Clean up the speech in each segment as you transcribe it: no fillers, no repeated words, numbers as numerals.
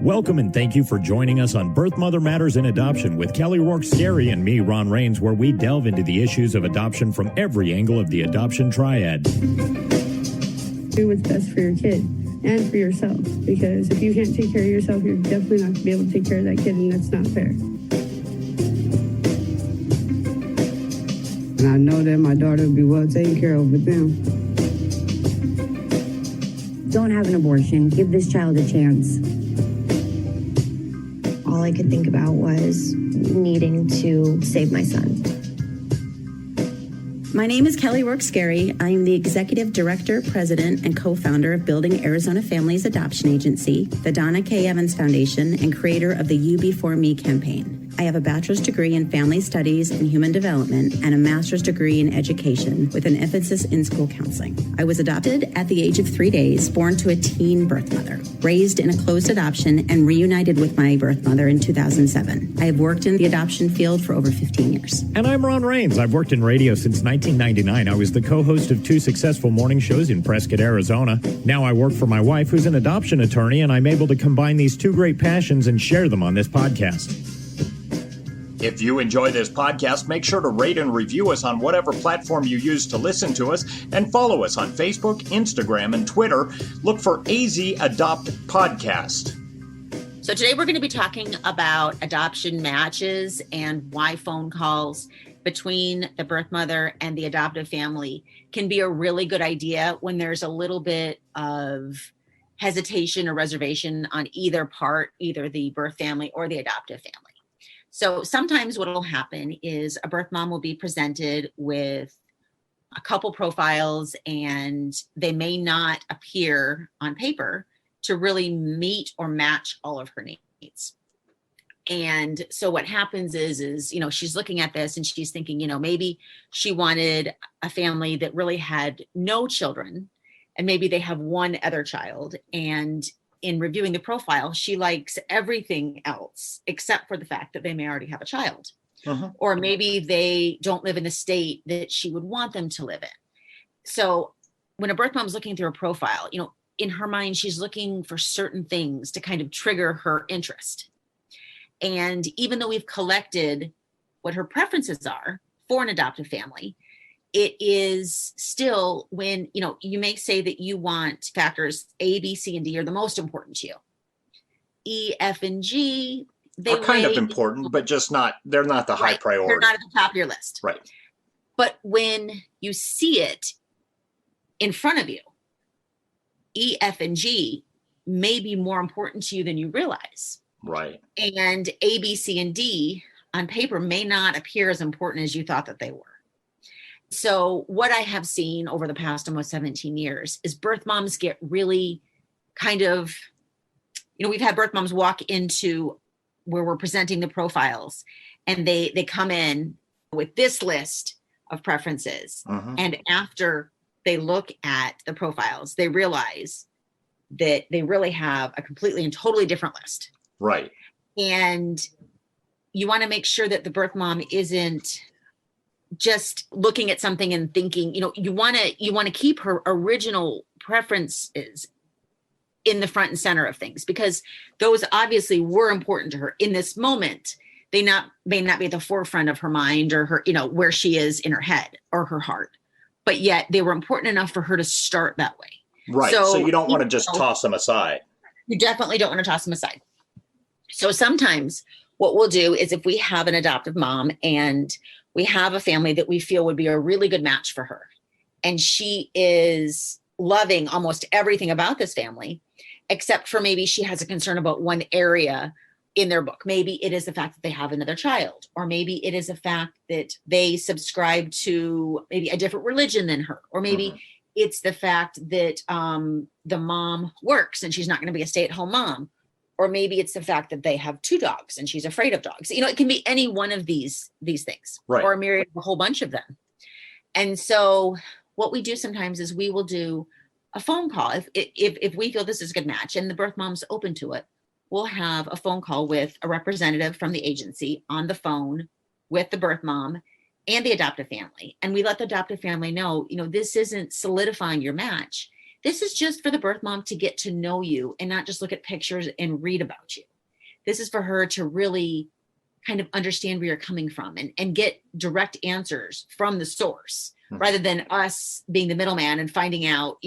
Welcome and thank you for joining us on Birth Mother Matters in Adoption with Kelly Rourke-Scary and me, Ron Rains, where we delve into the issues of adoption from every angle of the adoption triad. Do what's best for your kid and for yourself, because if you can't take care of yourself, you're definitely not going to be able to take care of that kid, and that's not fair. And I know that my daughter will be well taken care of with them. Don't have an abortion. Give this child a chance. All I could think about was needing to save my son. My name is Kelly Rourke-Scary. I am the Executive Director, President, and co-founder of Building Arizona Families Adoption Agency, the Donna K. Evans Foundation, and creator of the You Before Me campaign. I have a bachelor's degree in family studies and human development and a master's degree in education with an emphasis in school counseling. I was adopted at the age of 3 days, born to a teen birth mother, raised in a closed adoption, and reunited with my birth mother in 2007. I have worked in the adoption field for over 15 years. And I'm Ron Rains. I've worked in radio since 1999. I was the co-host of 2 successful morning shows in Prescott, Arizona. Now I work for my wife, who's an adoption attorney, and I'm able to combine these 2 great passions and share them on this podcast. If you enjoy this podcast, make sure to rate and review us on whatever platform you use to listen to us, and follow us on Facebook, Instagram, and Twitter. Look for AZ Adopt Podcast. So today we're going to be talking about adoption matches and why phone calls between the birth mother and the adoptive family can be a really good idea when there's a little bit of hesitation or reservation on either part, either the birth family or the adoptive family. So sometimes what will happen is a birth mom will be presented with a couple profiles and they may not appear on paper to really meet or match all of her needs. And so what happens is, she's looking at this and she's thinking, maybe she wanted a family that really had no children and maybe they have one other child. And in reviewing the profile, she likes everything else except for the fact that they may already have a child. Or maybe they don't live in the state that she would want them to live in. So when a birth mom's looking through a profile, in her mind, she's looking for certain things to kind of trigger her interest. And even though we've collected what her preferences are for an adoptive family, it is still when, you may say that you want factors A, B, C, and D are the most important to you. E, F, and G, they are kind of important, but they're not the high priority. They're not at the top of your list. Right. But when you see it in front of you, E, F, and G may be more important to you than you realize. Right. And A, B, C, and D on paper may not appear as important as you thought that they were. So what I have seen over the past almost 17 years is birth moms get really kind of, we've had birth moms walk into where we're presenting the profiles and they come in with this list of preferences. And after they look at the profiles, they realize that they really have a completely and totally different list. Right. And you want to make sure that the birth mom isn't just looking at something and thinking, you want to keep her original preferences in the front and center of things, because those obviously were important to her in this moment. They may not be at the forefront of her mind or her, where she is in her head or her heart, but yet they were important enough for her to start that way. Right. So you don't want to just toss them aside. You definitely don't want to toss them aside. So sometimes what we'll do is if we have an adoptive mom and we have a family that we feel would be a really good match for her, and she is loving almost everything about this family, except for maybe she has a concern about one area in their book. Maybe it is the fact that they have another child, or maybe it is the fact that they subscribe to maybe a different religion than her, or maybe it's the fact that the mom works and she's not going to be a stay-at-home mom. Or maybe it's the fact that they have 2 dogs and she's afraid of dogs. It can be any one of these things, right, or a myriad of a whole bunch of them. And so what we do sometimes is we will do a phone call. If we feel this is a good match and the birth mom's open to it, we'll have a phone call with a representative from the agency on the phone with the birth mom and the adoptive family. And we let the adoptive family know, this isn't solidifying your match. This is just for the birth mom to get to know you and not just look at pictures and read about you. This is for her to really kind of understand where you're coming from and get direct answers from the source rather than us being the middleman and finding out,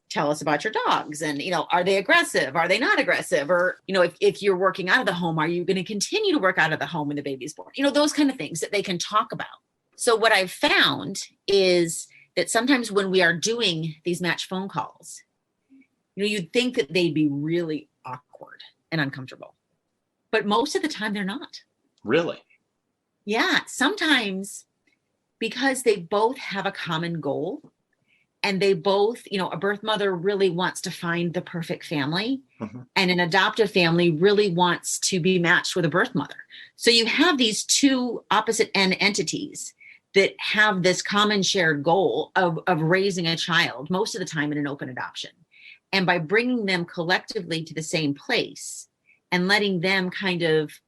tell us about your dogs and, are they aggressive? Are they not aggressive? Or, if you're working out of the home, are you going to continue to work out of the home when the baby's born? Those kind of things that they can talk about. So what I've found is that sometimes when we are doing these match phone calls, you'd think that they'd be really awkward and uncomfortable, but most of the time they're not. Really? Yeah. Sometimes because they both have a common goal and they both, a birth mother really wants to find the perfect family and an adoptive family really wants to be matched with a birth mother. So you have these two opposite end entities that have this common shared goal of raising a child, most of the time in an open adoption. And by bringing them collectively to the same place and letting them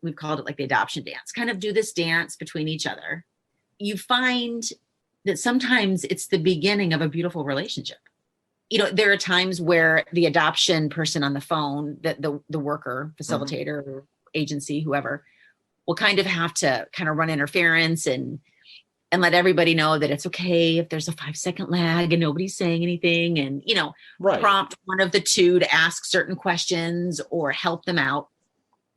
we've called it like the adoption dance, kind of do this dance between each other, you find that sometimes it's the beginning of a beautiful relationship. There are times where the adoption person on the phone, the worker, facilitator, or agency, whoever, will kind of have to run interference and let everybody know that it's okay if there's a 5-second lag and nobody's saying anything and, prompt one of the two to ask certain questions or help them out.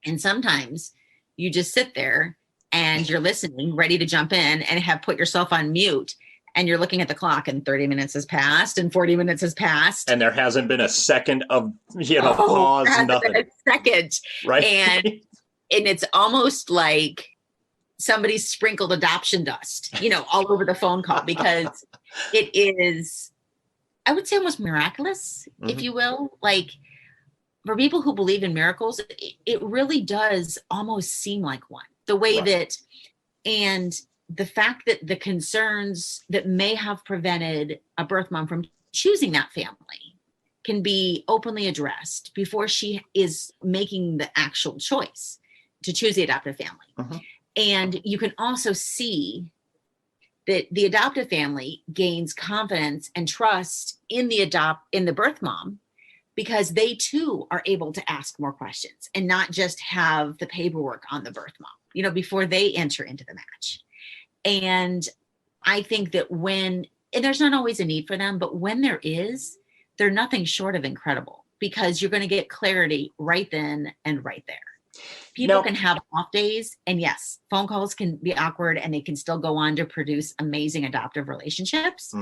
And sometimes you just sit there and you're listening, ready to jump in and have put yourself on mute. And you're looking at the clock and 30 minutes has passed and 40 minutes has passed. And there hasn't been a second of, pause, nothing. A second. Right. And it's almost like somebody sprinkled adoption dust, all over the phone call because it is, I would say almost miraculous, if you will. Like for people who believe in miracles, it really does almost seem like one. The way that, and the fact that the concerns that may have prevented a birth mom from choosing that family can be openly addressed before she is making the actual choice to choose the adoptive family. And you can also see that the adoptive family gains confidence and trust in the birth mom because they too are able to ask more questions and not just have the paperwork on the birth mom, before they enter into the match. And I think that and there's not always a need for them, but when there is, they're nothing short of incredible because you're going to get clarity right then and right there. People can have off days, and yes, phone calls can be awkward and they can still go on to produce amazing adoptive relationships.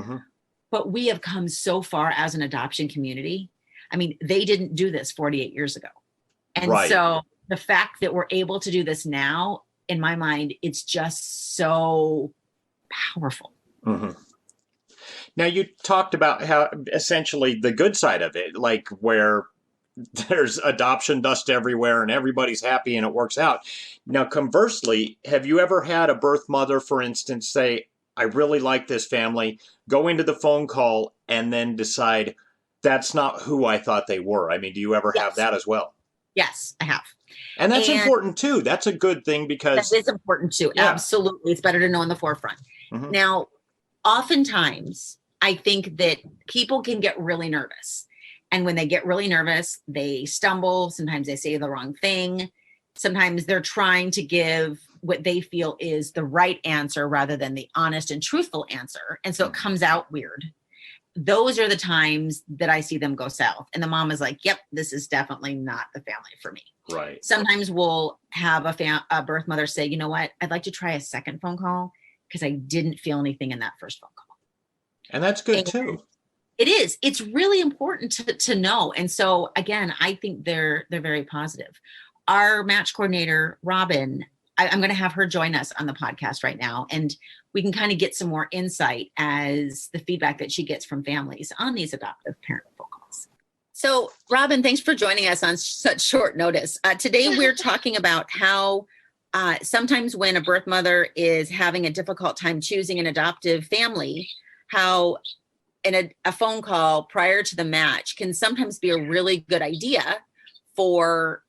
But we have come so far as an adoption community. I mean, they didn't do this 48 years ago. And so the fact that we're able to do this now, in my mind, it's just so powerful. Now, you talked about how essentially the good side of it, like where there's adoption dust everywhere and everybody's happy and it works out. Now, conversely, have you ever had a birth mother, for instance, say, I really like this family, go into the phone call and then decide that's not who I thought they were? I mean, do you ever have that as well? Yes, I have. And that's important too. That's a good thing because that is important too. Yeah. Absolutely. It's better to know in the forefront. Now, oftentimes I think that people can get really nervous. And when they get really nervous, they stumble. Sometimes they say the wrong thing. Sometimes they're trying to give what they feel is the right answer rather than the honest and truthful answer. And so it comes out weird. Those are the times that I see them go south. And the mom is like, yep, this is definitely not the family for me. Right. Sometimes we'll have a birth mother say, you know what, I'd like to try a second phone call because I didn't feel anything in that first phone call. And that's good too. It is. It's really important to know. And so again, I think they're very positive. Our match coordinator, Robin, I'm going to have her join us on the podcast right now. And we can kind of get some more insight as the feedback that she gets from families on these adoptive parent phone calls. So Robin, thanks for joining us on such short notice. Today, we're talking about how sometimes when a birth mother is having a difficult time choosing an adoptive family, how a phone call prior to the match can sometimes be a really good idea for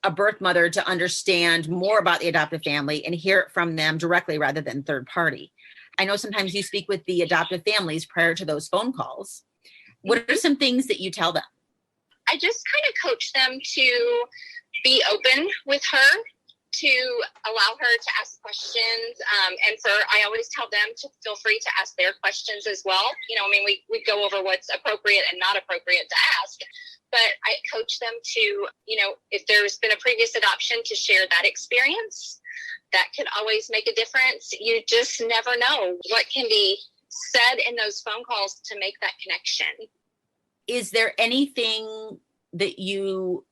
a birth mother to understand more about the adoptive family and hear it from them directly rather than third party. I know sometimes you speak with the adoptive families prior to those phone calls. What are some things that you tell them? I just kind of coach them to be open with her, to allow her to ask questions. I always tell them to feel free to ask their questions as well. We go over what's appropriate and not appropriate to ask, but I coach them to, if there's been a previous adoption, to share that experience. That could always make a difference. You just never know what can be said in those phone calls to make that connection. Is there anything that you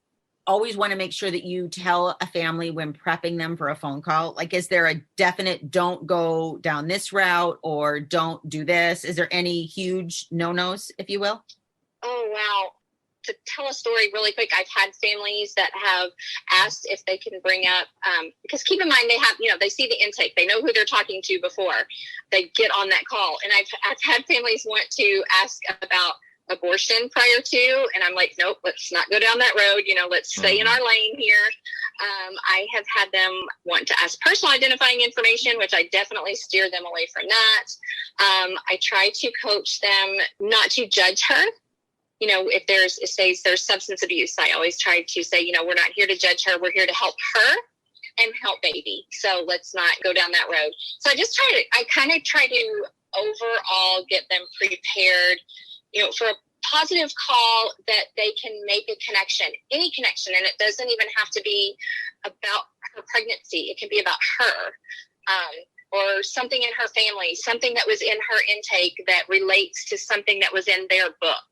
always want to make sure that you tell a family when prepping them for a phone call? Like, is there a definite don't go down this route or don't do this? Is there any huge no-nos, if you will? Oh, wow. To tell a story really quick, I've had families that have asked if they can bring up, because keep in mind, they have, they see the intake, they know who they're talking to before they get on that call. And I've had families want to ask about abortion prior to, and I'm like, nope, let's not go down that road. Let's stay in our lane here. I have had them want to ask personal identifying information, which I definitely steer them away from that. I try to coach them not to judge her. If there's substance abuse, I always try to say, we're not here to judge her. We're here to help her and help baby. So let's not go down that road. So I kind of try to overall get them prepared, for a positive call that they can make a connection, any connection. And it doesn't even have to be about her pregnancy. It can be about her, or something in her family, something that was in her intake that relates to something that was in their book.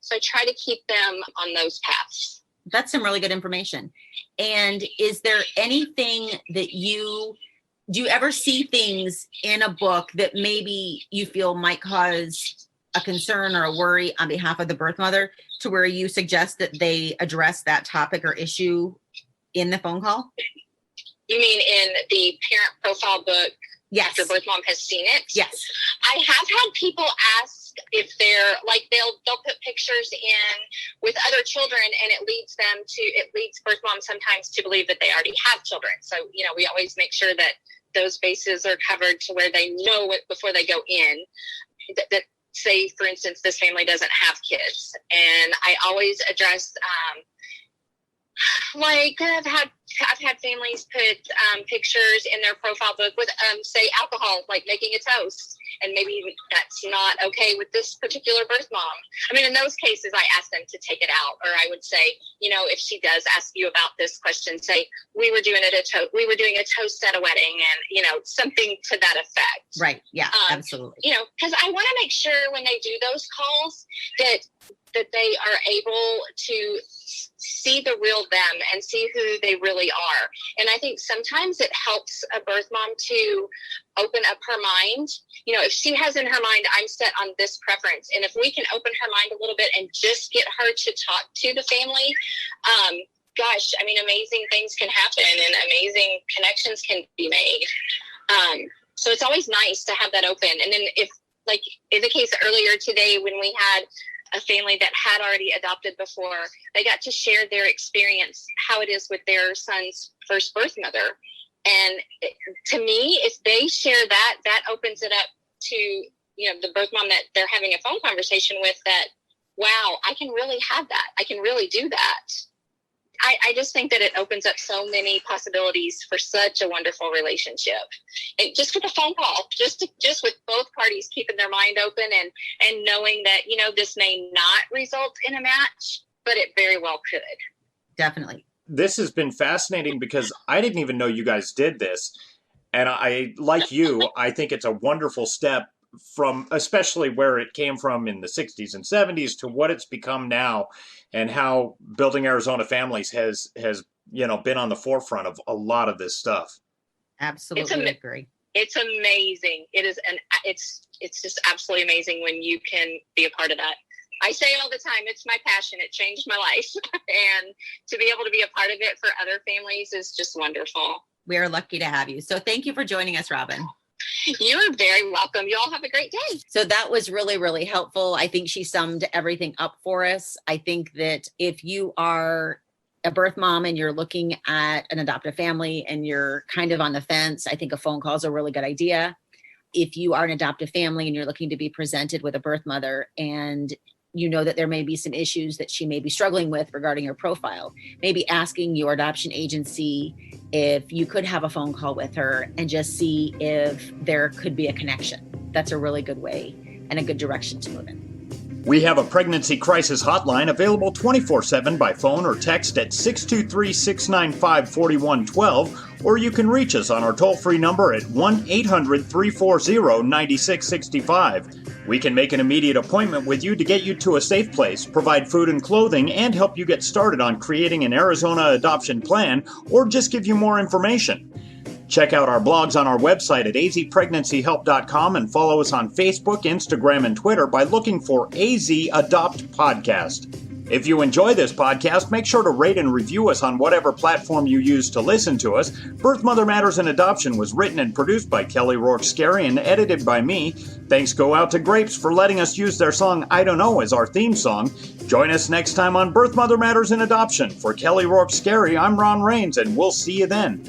So I try to keep them on those paths. That's some really good information. And is there anything that do you ever see things in a book that maybe you feel might cause a concern or a worry on behalf of the birth mother, to where you suggest that they address that topic or issue in the phone call? You mean in the parent profile book? Yes. After birth mom has seen it? Yes. I have had people ask if they're like, they'll put pictures in with other children, and it leads birth mom sometimes to believe that they already have children. So, we always make sure that those bases are covered to where they know it before they go in. That say, for instance, this family doesn't have kids. And I always address, I've had families put pictures in their profile book with, say, alcohol, like making a toast. And maybe that's not okay with this particular birth mom. I mean, in those cases, I ask them to take it out. Or I would say, if she does ask you about this question, say, we were doing a toast at a wedding, and, something to that effect. Right. Yeah, absolutely. Because I want to make sure when they do those calls that they are able to see the real them and see who they really are. And I think sometimes it helps a birth mom to open up her mind. If she has in her mind, I'm set on this preference, and if we can open her mind a little bit and just get her to talk to the family, amazing things can happen and amazing connections can be made. So it's always nice to have that open. And then if, like in the case earlier today, when we had a family that had already adopted before, they got to share their experience, how it is with their son's first birth mother. And to me, if they share that opens it up to, the birth mom that they're having a phone conversation with, that, wow, I can really have that. I can really do that. I just think that it opens up so many possibilities for such a wonderful relationship. And just with a phone call, just with both parties keeping their mind open and knowing that, this may not result in a match, but it very well could. Definitely. This has been fascinating because I didn't even know you guys did this. And I, like you, I think it's a wonderful step from, especially where it came from in the 60s and 70s to what it's become now, and how Building Arizona Families has been on the forefront of a lot of this stuff. Absolutely agree. It's amazing. It is, it's just absolutely amazing when you can be a part of that. I say all the time, it's my passion. It changed my life. And to be able to be a part of it for other families is just wonderful. We are lucky to have you. So thank you for joining us, Robin. You're very welcome. You all have a great day. So that was really, really helpful. I think she summed everything up for us. I think that if you are a birth mom and you're looking at an adoptive family and you're kind of on the fence, I think a phone call is a really good idea. If you are an adoptive family and you're looking to be presented with a birth mother and you know that there may be some issues that she may be struggling with regarding her profile. Maybe asking your adoption agency if you could have a phone call with her and just see if there could be a connection. That's a really good way and a good direction to move in. We have a pregnancy crisis hotline available 24/7 by phone or text at 623-695-4112, or you can reach us on our toll-free number at 1-800-340-9665. We can make an immediate appointment with you to get you to a safe place, provide food and clothing, and help you get started on creating an Arizona adoption plan, or just give you more information. Check out our blogs on our website at azpregnancyhelp.com and follow us on Facebook, Instagram, and Twitter by looking for AZ Adopt Podcast. If you enjoy this podcast, make sure to rate and review us on whatever platform you use to listen to us. Birth, Mother Matters, and Adoption was written and produced by Kelly Rourke-Scary and edited by me. Thanks go out to Grapes for letting us use their song I Don't Know as our theme song. Join us next time on Birth, Mother Matters, and Adoption. For Kelly Rourke-Scary, I'm Ron Rains, and we'll see you then.